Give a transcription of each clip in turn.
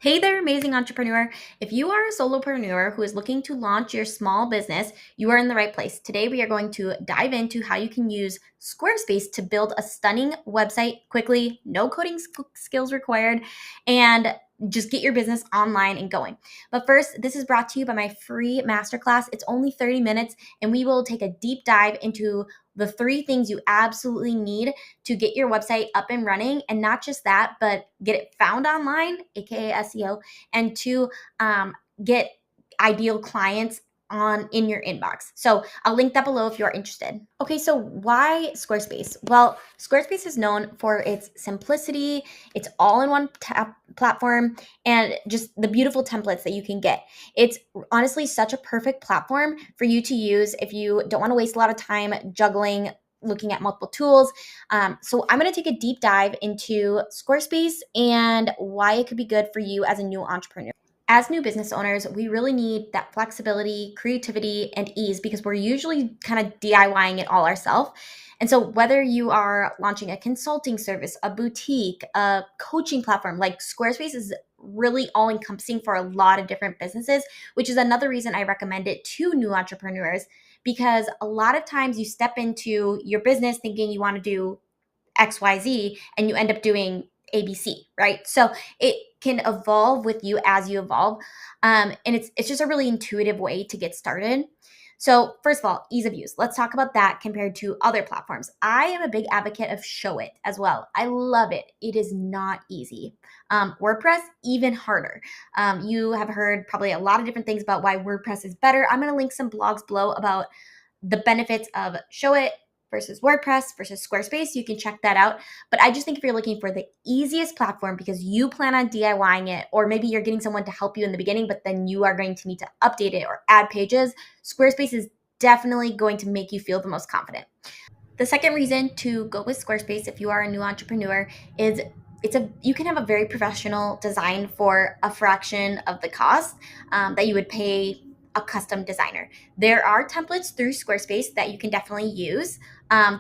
Hey there, amazing entrepreneur. If you are a solopreneur who is looking to launch your small business, you are in the right place. Today, we are going to dive into how you can use Squarespace to build a stunning website quickly, no coding skills required, and just get your business online and going. But first, this is brought to you by my free masterclass. It's only 30 minutes, and we will take a deep dive into the three things you absolutely need to get your website up and running. And not just that, but get it found online, aka SEO, and to get ideal clients on in your inbox. So I'll link that below if you're interested. Okay, so why Squarespace? Well, Squarespace is known for its simplicity, its all-in-one platform, and just the beautiful templates that you can get. It's honestly such a perfect platform for you to use if you don't want to waste a lot of time juggling looking at multiple tools. So I'm going to take a deep dive into Squarespace and why it could be good for you as a new entrepreneur. As new business owners, we really need that flexibility, creativity, and ease because we're usually kind of DIYing it all ourselves. And so, whether you are launching a consulting service, a boutique, a coaching platform, like Squarespace is really all encompassing for a lot of different businesses, which is another reason I recommend it to new entrepreneurs because a lot of times you step into your business thinking you want to do XYZ and you end up doing ABC, right? So it can evolve with you as you evolve. And it's just a really intuitive way to get started. So first of all, ease of use. Let's talk about that compared to other platforms. I am a big advocate of Show It as well. I love it. It is not easy. WordPress, even harder. You have heard probably a lot of different things about why WordPress is better. I'm going to link some blogs below about the benefits of Show It versus WordPress versus Squarespace. You can check that out. But I just think if you're looking for the easiest platform because you plan on DIYing it, or maybe you're getting someone to help you in the beginning, but then you are going to need to update it or add pages, Squarespace is definitely going to make you feel the most confident. The second reason to go with Squarespace if you are a new entrepreneur is you can have a very professional design for a fraction of the cost that you would pay a custom designer. There are templates through Squarespace that you can definitely use.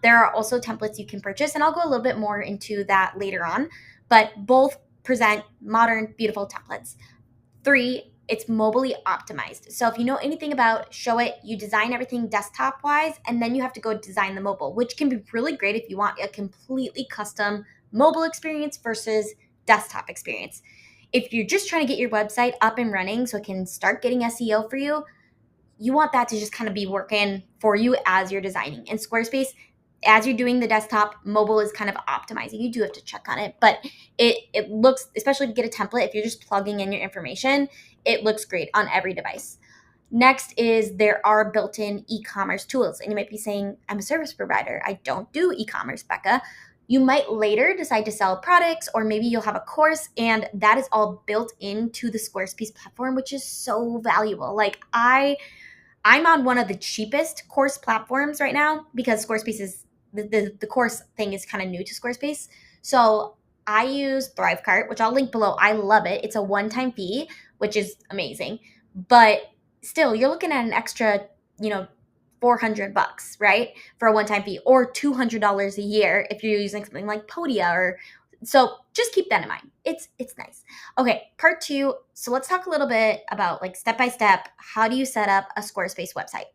There are also templates you can purchase, and I'll go a little bit more into that later on. But both present modern, beautiful templates. Three, it's mobilely optimized. So if you know anything about Show It, you design everything desktop wise, and then you have to go design the mobile, which can be really great if you want a completely custom mobile experience versus desktop experience. If you're just trying to get your website up and running so it can start getting SEO for you, you want that to just kind of be working for you as you're designing. And Squarespace, as you're doing the desktop, mobile is kind of optimizing. You do have to check on it, but it looks, especially to get a template, if you're just plugging in your information, it looks great on every device. Next is there are built-in e-commerce tools. And you might be saying, I'm a service provider. I don't do e-commerce, Becca. You might later decide to sell products, or maybe you'll have a course, and that is all built into the Squarespace platform, which is so valuable. Like I'm on one of the cheapest course platforms right now because Squarespace is the course thing is kind of new to Squarespace. So I use Thrivecart, which I'll link below. I love it. It's a one-time fee, which is amazing. But still, you're looking at an extra, 400 bucks, right? For a one-time fee, or $200 a year if you're using something like Podia or so just keep that in mind. It's nice. Okay, part two. So let's talk a little bit about like step by step. How do you set up a Squarespace website?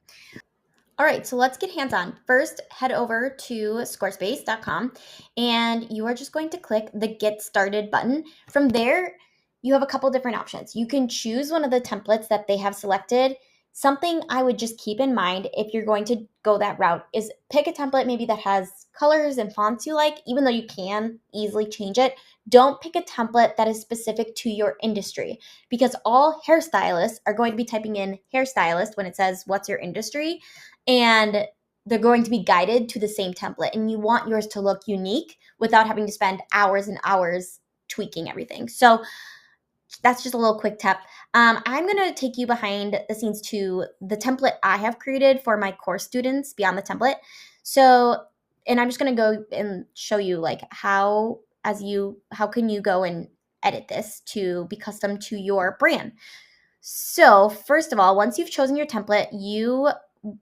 All right, so let's get hands on. First, head over to squarespace.com and you are just going to click the Get Started button. From there, you have a couple different options. You can choose one of the templates that they have selected. Something I would just keep in mind if you're going to go that route is pick a template maybe that has colors and fonts you like, even though you can easily change it. Don't pick a template that is specific to your industry because all hairstylists are going to be typing in hairstylist when it says, what's your industry? And they're going to be guided to the same template. And you want yours to look unique without having to spend hours and hours tweaking everything. So that's just a little quick tip. I'm going to take you behind the scenes to the template I have created for my course students beyond the template. So, and I'm just going to go and show you like how can you go and edit this to be custom to your brand. So first of all, once you've chosen your template, you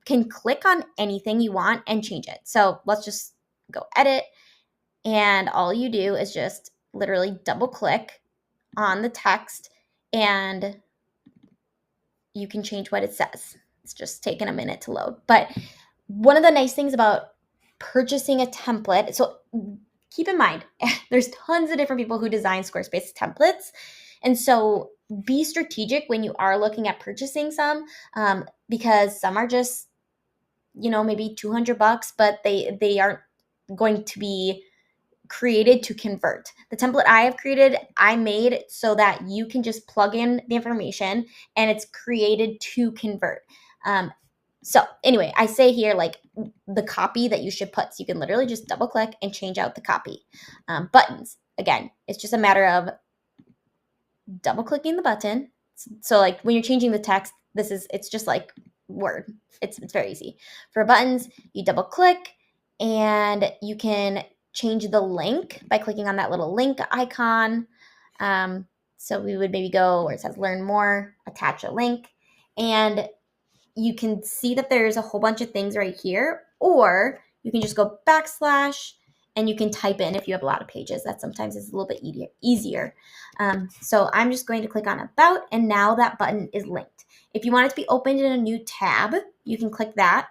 can click on anything you want and change it. So let's just go edit. And all you do is just literally double click on the text and you can change what it says. It's just taking a minute to load. But one of the nice things about purchasing a template, so keep in mind, there's tons of different people who design Squarespace templates. And so be strategic when you are looking at purchasing some, because some are just, maybe $200, but they aren't going to be created to convert. The template I have created, I made so that you can just plug in the information and it's created to convert. So anyway, I say here like the copy that you should put. So you can literally just double click and change out the copy. Buttons, again, it's just a matter of double clicking the button. So like when you're changing the text, it's just like Word. It's very easy. For buttons, you double click and you can change the link by clicking on that little link icon. So we would maybe go where it says learn more, attach a link, and you can see that there's a whole bunch of things right here, or you can just go backslash and you can type in if you have a lot of pages. That sometimes is a little bit easier. So I'm just going to click on about, and now that button is linked. If you want it to be opened in a new tab, you can click that.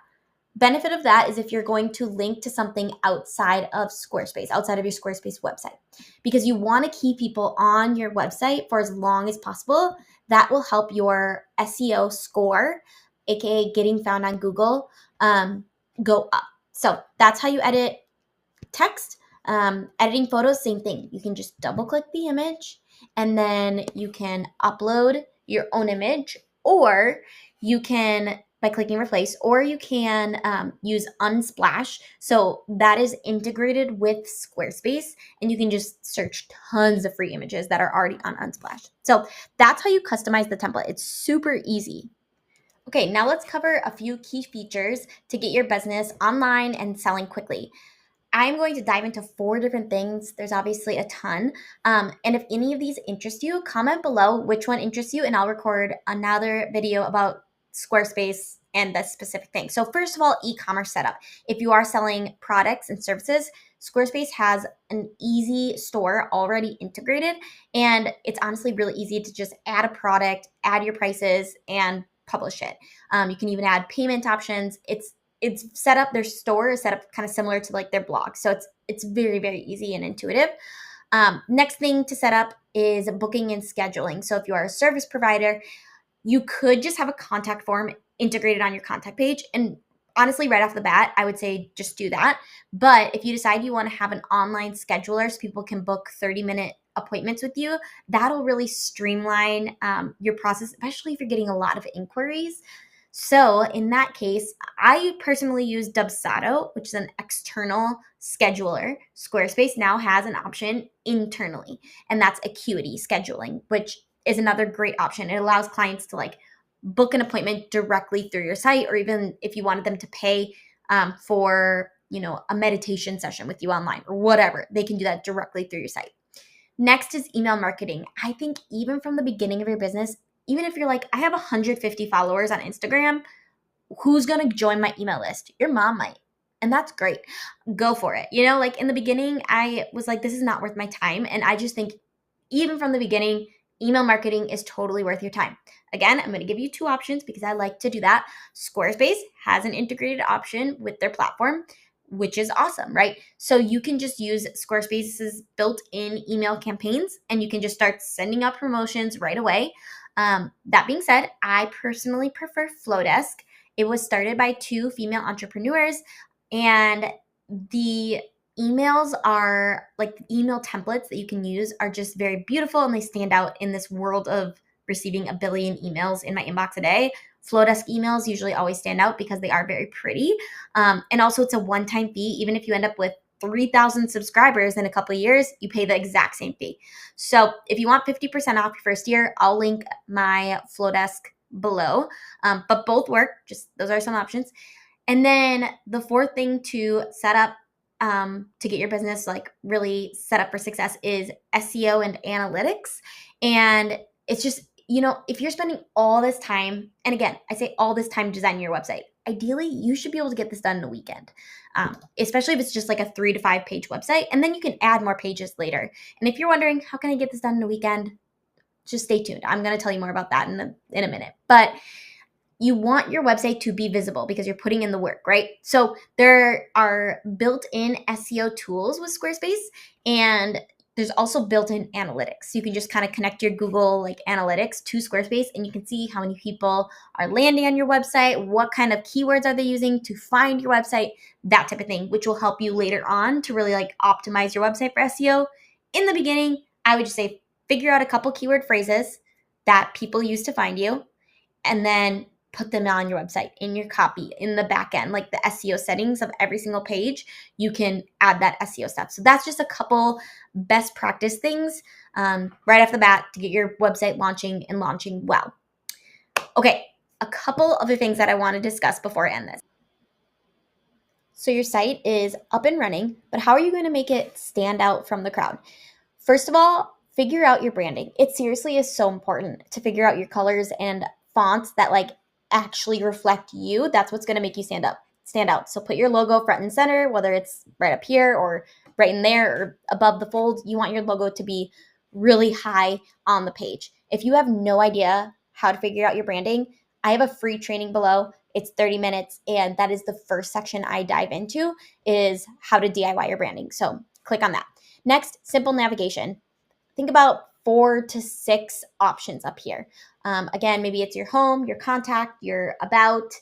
Benefit of that is if you're going to link to something outside of Squarespace, outside of your Squarespace website, because you want to keep people on your website for as long as possible. That will help your SEO score, aka getting found on Google, go up. So that's how you edit text. Editing photos, same thing. You can just double click the image and then you can upload your own image, or you can, by clicking replace, or you can use Unsplash. So that is integrated with Squarespace and you can just search tons of free images that are already on Unsplash. So that's how you customize the template. It's super easy. Okay, now let's cover a few key features to get your business online and selling quickly. I'm going to dive into 4 different things. There's obviously a ton. And if any of these interest you, comment below which one interests you, and I'll record another video about Squarespace and this specific thing. So first of all, e-commerce setup. If you are selling products and services, Squarespace has an easy store already integrated, and it's honestly really easy to just add a product, add your prices, and publish it. You can even add payment options. It's set up, their store is set up kind of similar to like their blog. So it's very, very easy and intuitive. Next thing to set up is booking and scheduling. So if you are a service provider, you could just have a contact form integrated on your contact page. And honestly, right off the bat, I would say just do that. But if you decide you want to have an online scheduler so people can book 30-minute appointments with you, that'll really streamline your process, especially if you're getting a lot of inquiries. So in that case, I personally use Dubsado, which is an external scheduler. Squarespace now has an option internally, and that's Acuity scheduling, which is another great option. It allows clients to like book an appointment directly through your site, or even if you wanted them to pay for, a meditation session with you online or whatever, they can do that directly through your site. Next is email marketing. I think even from the beginning of your business, even if you're like, I have 150 followers on Instagram, who's going to join my email list? Your mom might. And that's great. Go for it. Like in the beginning, I was like, this is not worth my time. And I just think even from the beginning, email marketing is totally worth your time. Again, I'm going to give you 2 options because I like to do that. Squarespace has an integrated option with their platform, which is awesome, right? So you can just use Squarespace's built-in email campaigns and you can just start sending out promotions right away. That being said, I personally prefer Flowdesk. It was started by 2 female entrepreneurs, and the emails are like the email templates that you can use are just very beautiful, and they stand out in this world of receiving a billion emails in my inbox a day. Flowdesk emails usually always stand out because they are very pretty. And also it's a one-time fee. Even if you end up with 3,000 subscribers in a couple of years, you pay the exact same fee. So if you want 50% off your first year, I'll link my Flowdesk below. But both work. Just those are some options. And then the 4th thing to set up to get your business like really set up for success is SEO and analytics. And it's just, if you're spending all this time, and again, I say all this time designing your website, ideally you should be able to get this done in a weekend, especially if it's just like a 3 to 5 page website, and then you can add more pages later. And if you're wondering, how can I get this done in a weekend? just stay tuned. I'm going to tell you more about that in a minute. But you want your website to be visible because you're putting in the work, right? So there are built-in SEO tools with Squarespace, and there's also built-in analytics. You can just kind of connect your Google like analytics to Squarespace, and you can see how many people are landing on your website, what kind of keywords are they using to find your website, that type of thing, which will help you later on to really like optimize your website for SEO. In the beginning, I would just say figure out a couple keyword phrases that people use to find you, and then put them on your website, in your copy, in the back end, like the SEO settings of every single page. You can add that SEO stuff. So that's just a couple best practice things right off the bat to get your website launching and launching well. Okay, a couple other things that I want to discuss before I end this. So your site is up and running, but how are you going to make it stand out from the crowd? First of all, figure out your branding. It seriously is so important to figure out your colors and fonts that like actually reflect you. That's what's going to make you stand out. So put your logo front and center, whether it's right up here or right in there or above the fold. You want your logo to be really high on the page. If you have no idea how to figure out your branding, I have a free training below. It's 30 minutes, and that is the first section I dive into is how to DIY your branding. So click on that. Next, simple navigation. Think about 4 to 6 options up here. Again, maybe it's your home, your contact, your about,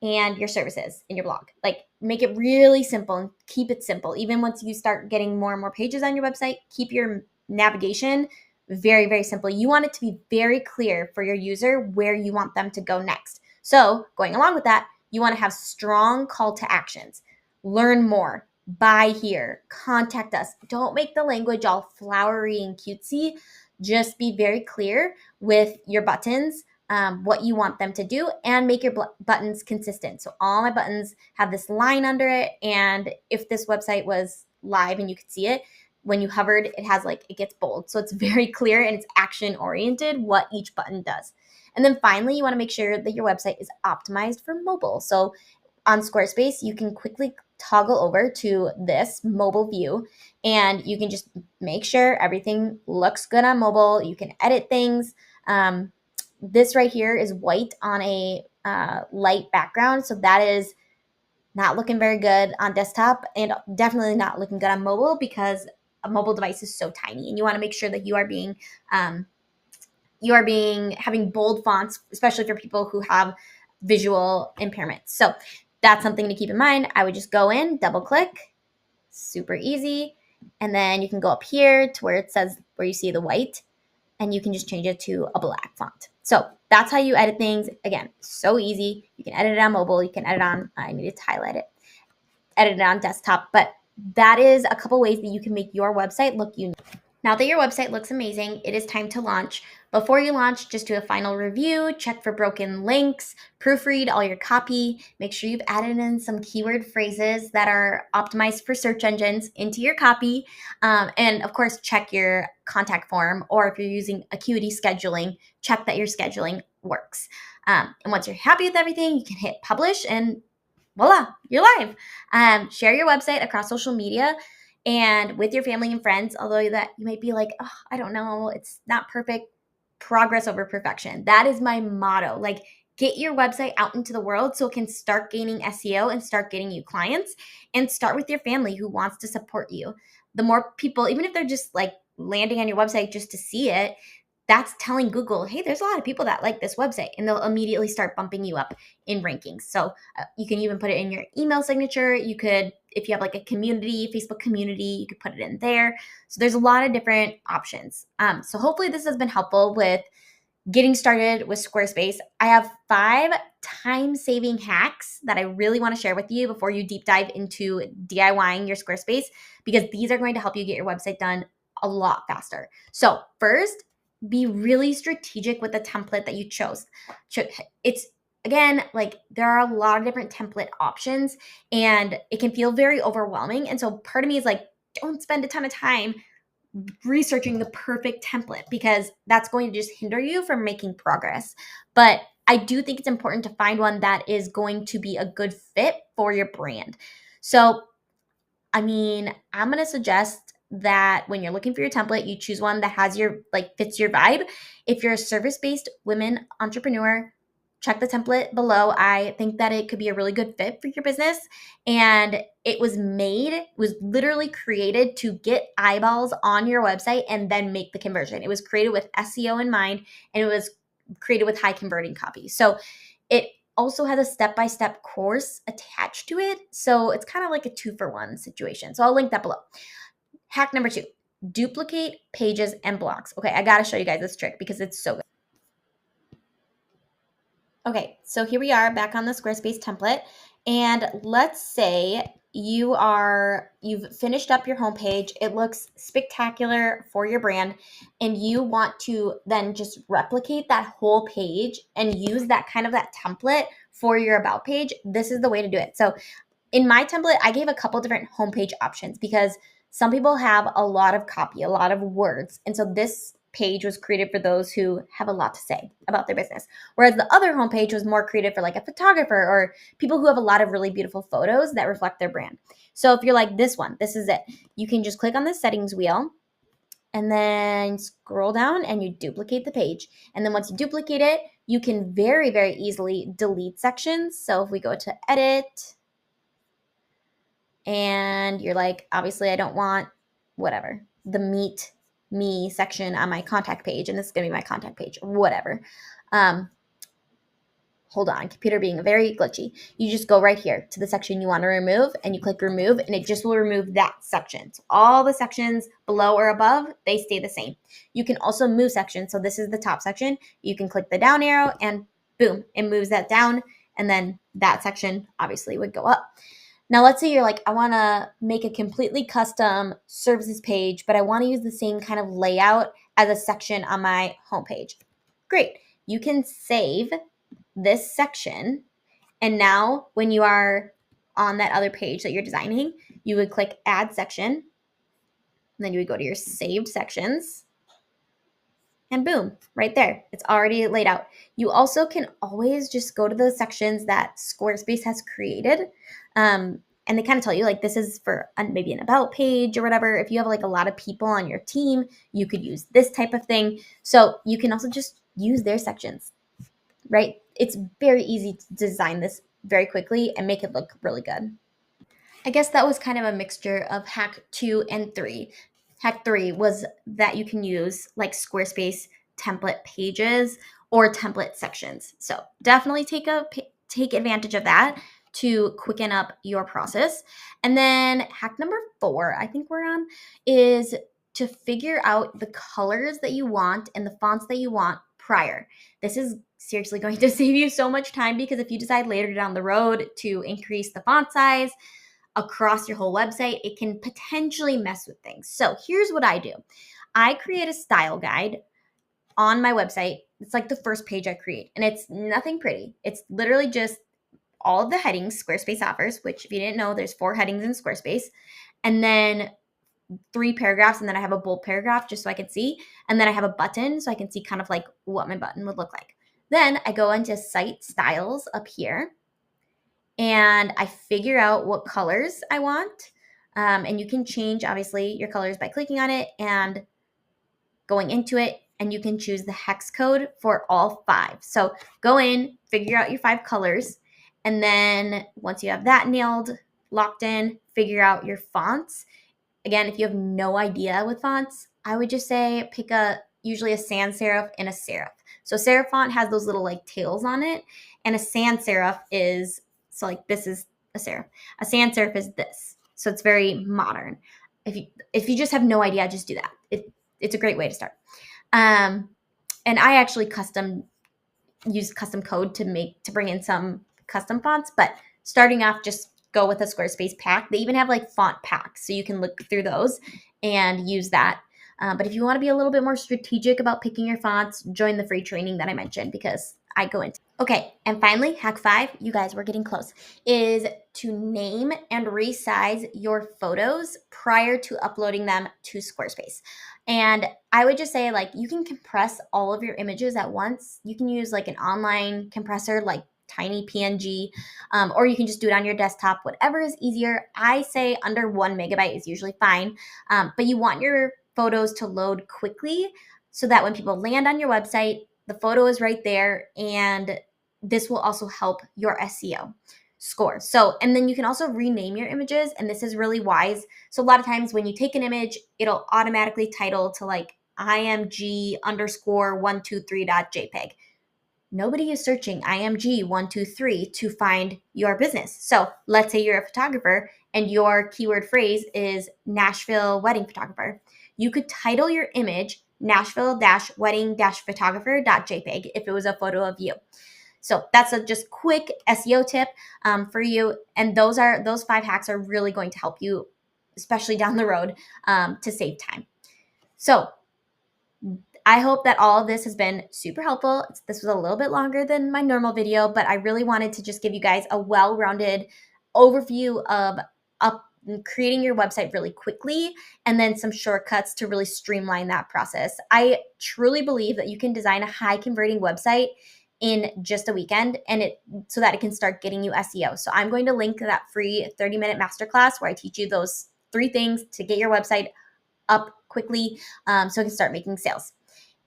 and your services in your blog. Like make it really simple and keep it simple. Even once you start getting more and more pages on your website, keep your navigation very, very simple. You want it to be very clear for your user where you want them to go next. So going along with that, you want to have strong call to actions. Learn more, buy here, contact us. Don't make the language all flowery and cutesy. Just be very clear with your buttons, what you want them to do, and make your buttons consistent. So all my buttons have this line under it. And if this website was live and you could see it, when you hovered, it has like, it gets bold. So it's very clear and it's action oriented what each button does. And then finally, you want to make sure that your website is optimized for mobile. So on Squarespace, you can quickly toggle over to this mobile view and you can just make sure everything looks good on mobile. You can edit things. This right here is white on a light background. So that is not looking very good on desktop and definitely not looking good on mobile because a mobile device is so tiny, and you want to make sure that you are having bold fonts, especially for people who have visual impairments. So that's something to keep in mind. I would just go in, double click, super easy. And then you can go up here to where it says, where you see the white, and you can just change it to a black font. So that's how you edit things. Again, so easy. You can edit it on mobile. You can edit on, I needed to highlight it, edit it on desktop, but that is a couple ways that you can make your website look unique. Now that your website looks amazing, it is time to launch. Before you launch, just do a final review, check for broken links, proofread all your copy, make sure you've added in some keyword phrases that are optimized for search engines into your copy. And of course, check your contact form, or if you're using Acuity scheduling, check that your scheduling works. And once you're happy with everything, you can hit publish and voila, you're live. Share your website across social media and with your family and friends, although that you might be like, oh, I don't know, it's not perfect. Progress over perfection. That is my motto. Like, get your website out into the world so it can start gaining SEO and start getting you clients, and start with your family who wants to support you. The more people, even if they're just like landing on your website just to see it, that's telling Google, hey, there's a lot of people that like this website, and they'll immediately start bumping you up in rankings. So you can even put it in your email signature. You could, if you have like a community, Facebook community, you could put it in there. So there's a lot of different options. So hopefully this has been helpful with getting started with Squarespace. I have 5 time-saving hacks that I really want to share with you before you deep dive into DIYing your Squarespace, because these are going to help you get your website done a lot faster. So first, be really strategic with the template that you chose. It's, again, like there are a lot of different template options and it can feel very overwhelming. And so part of me is like, don't spend a ton of time researching the perfect template, because that's going to just hinder you from making progress. But I do think it's important to find one that is going to be a good fit for your brand. So, I mean, I'm going to suggest that when you're looking for your template, you choose one that has your fits your vibe. If you're a service-based women entrepreneur, check the template below. I think that it could be a really good fit for your business. And it was literally created to get eyeballs on your website and then make the conversion. It was created with SEO in mind, and it was created with high converting copy. So it also has a step-by-step course attached to it. So it's kind of like a 2-for-1 situation. So I'll link that below. Hack number 2, duplicate pages and blocks. Okay, I got to show you guys this trick because it's so good. Okay, so here we are back on the Squarespace template. And let's say you've finished up your homepage. It looks spectacular for your brand, and you want to then just replicate that whole page and use that template for your about page. This is the way to do it. So in my template, I gave a couple different homepage options because some people have a lot of copy, a lot of words. And so this page was created for those who have a lot to say about their business. Whereas the other homepage was more created for like a photographer or people who have a lot of really beautiful photos that reflect their brand. So if you're like this one, this is it. You can just click on the settings wheel and then scroll down and you duplicate the page. And then once you duplicate it, you can very, very easily delete sections. So if we go to edit, and you're like, obviously I don't want whatever, the meet me section on my contact page, and this is gonna be my contact page, whatever. Hold on, computer being very glitchy. You just go right here to the section you want to remove and you click remove, and it just will remove that section. So all the sections below or above, they stay the same. You can also move sections. So this is the top section. You can click the down arrow and boom, it moves that down, and then that section obviously would go up. Now, let's say you're like, I want to make a completely custom services page, but I want to use the same kind of layout as a section on my homepage. Great. You can save this section. And now when you are on that other page that you're designing, you would click add section. And then you would go to your saved sections. And boom, right there. It's already laid out. You also can always just go to those sections that Squarespace has created. And they kind of tell you, like, this is for maybe an about page or whatever. If you have like a lot of people on your team, you could use this type of thing. So you can also just use their sections, right? It's very easy to design this very quickly and make it look really good. I guess that was kind of a mixture of hack 2 and 3. Hack 3 was that you can use like Squarespace template pages or template sections. So definitely take advantage of that to quicken up your process. And then hack number 4, I think we're on, is to figure out the colors that you want and the fonts that you want prior. This is seriously going to save you so much time, because if you decide later down the road to increase the font size across your whole website, it can potentially mess with things. So here's what I do. I create a style guide on my website. It's like the first page I create, and it's nothing pretty. It's literally just all of the headings Squarespace offers, which if you didn't know, there's 4 headings in Squarespace, and then 3 paragraphs, and then I have a bold paragraph just so I can see, and then I have a button so I can see kind of like what my button would look like. Then I go into site styles up here, and I figure out what colors I want. And you can change, obviously, your colors by clicking on it and going into it, and you can choose the hex code for all 5. So go in, figure out your 5 colors, and then once you have that nailed, locked in, figure out your fonts. Again, if you have no idea with fonts, I would just say pick usually a sans serif and a serif. So serif font has those little like tails on it, and a sans serif is, so like this is a serif. A sans serif is this. So it's very modern. If you just have no idea, just do that. It's a great way to start. And I actually use custom code to bring in some custom fonts, but starting off, just go with a Squarespace pack. They even have like font packs, so you can look through those and use that. But if you want to be a little bit more strategic about picking your fonts, join the free training that I mentioned, because I go into. Okay, and finally, hack 5, you guys, we're getting close, is to name and resize your photos prior to uploading them to Squarespace. And I would just say, like, you can compress all of your images at once. You can use like an online compressor like tiny PNG, or you can just do it on your desktop, whatever is easier. I say under 1 megabyte is usually fine, but you want your photos to load quickly so that when people land on your website, the photo is right there, and this will also help your SEO score. So, and then you can also rename your images, and this is really wise. So a lot of times when you take an image, it'll automatically title to like img underscore 123.jpg. Nobody is searching img123 to find your business. So let's say you're a photographer and your keyword phrase is Nashville wedding photographer. You could title your image Nashville-wedding-photographer.jpg if it was a photo of you. So that's a just quick SEO tip for you. And those 5 hacks are really going to help you, especially down the road, to save time. So I hope that all of this has been super helpful. This was a little bit longer than my normal video, but I really wanted to just give you guys a well-rounded overview of creating your website really quickly, and then some shortcuts to really streamline that process. I truly believe that you can design a high converting website in just a weekend, and so that it can start getting you SEO. So I'm going to link that free 30-minute masterclass where I teach you those 3 things to get your website up quickly, so it can start making sales.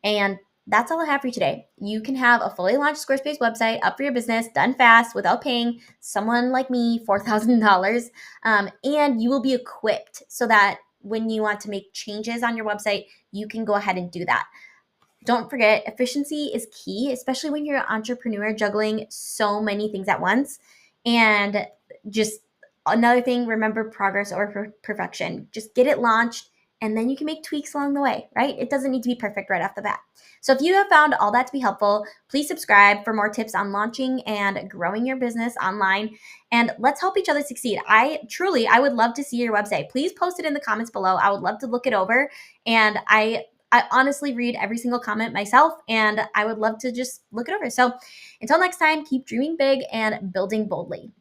And that's all I have for you today. You can have a fully launched Squarespace website up for your business, done fast without paying someone like me $4,000. And you will be equipped so that when you want to make changes on your website, you can go ahead and do that. Don't forget, efficiency is key, especially when you're an entrepreneur juggling so many things at once. And just another thing, remember progress over perfection. Just get it launched, and then you can make tweaks along the way, right? It doesn't need to be perfect right off the bat. So if you have found all that to be helpful, please subscribe for more tips on launching and growing your business online. And let's help each other succeed. I would love to see your website. Please post it in the comments below. I would love to look it over. And I honestly read every single comment myself, and I would love to just look it over. So until next time, keep dreaming big and building boldly.